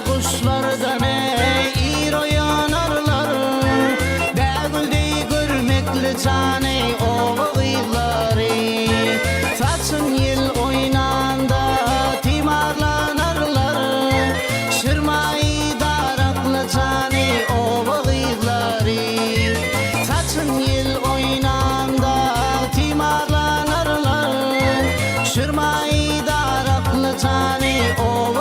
kuşlardan ey oyanarlar. Dağıldey görmekli caney oğulları. Saçın yıl oynanda timarlanarlar. Şırmayı daraklı caney oğulları. Saçın yıl oynanda timarlanarlar. Şırmayı daraklı caney oğulları.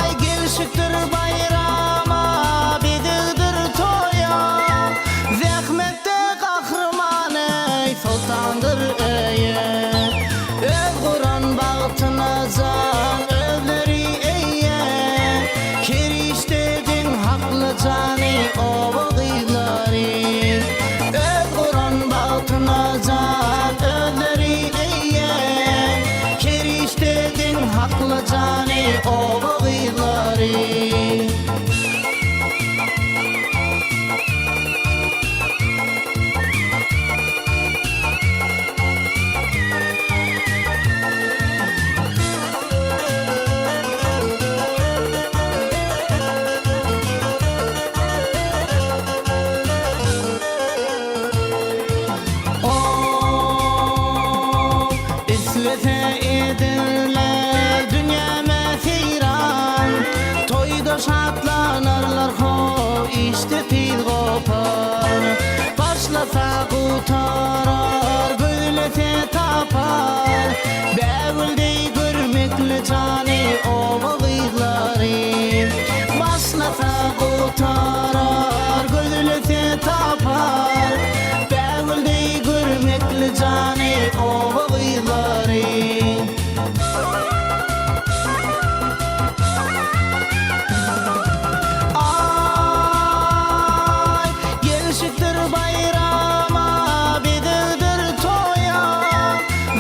Ay gelişiktir bayrama bididir toya. Zahmette kahraman ey sultandır eye. Öz Kur'an bağıtına zan özleri eye. Keriştedin haklı caney oğulları. Öz Kur'an bağıtına zan özleri eye. Keriştedin haklı caney oğulları. İslete edirler dünya mesiran. Toyda şatlanırlar ho işte fil kopar. Başlasa kurtarar böylese tapar. Beğuldey görmekli caney oğulları. Başlasa kurtarar böylese tapar. Beğuldey görmekli caney oğulları. Ay gelişiktir bayrama bididir toya.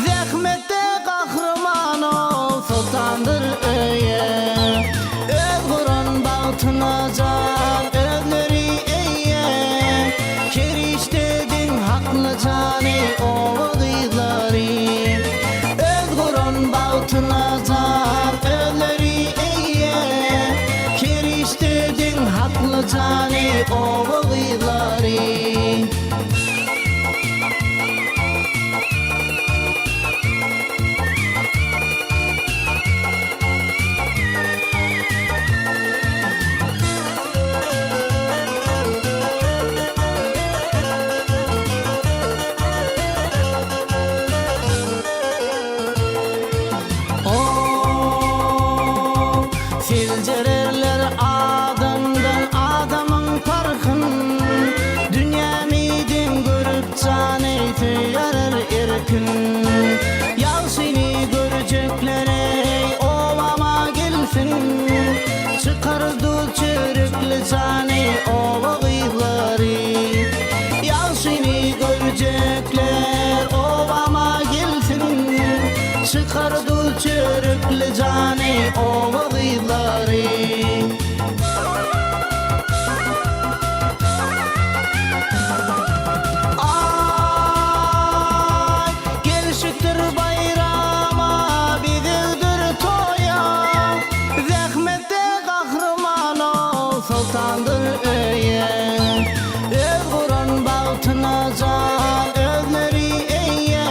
Zahmette kahraman ol sultandır eye. Öz Kur'an bağıtına can özleri eye. Keriştedin haklı caney oğulları. Öz Kur'an bağıtına can özleri eye. Keriştedin haklı caney oğulları. Silcererler adamdan adamın farkın. Dünya midin görüp caney tüyarar erkin. Yal seni görecekler ey ovama gelsin. Çıkardı çürüklü caney oğulları. Yal seni görecekler ovama gelsin. Çıkardı çürüklü caney oğulları. Ay gelişiktir bayrama bididir toya. Zahmette kahraman ol sultandır eye. Öz Kur'an bağıtına can özleri eye.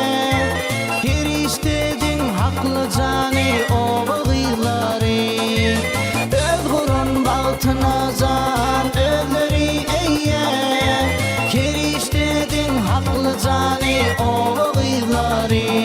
Keriştedin haklı caney oğulları. Öz Kur'an bağıtına can özleri eye. Keriştedin haklı caney oğulları.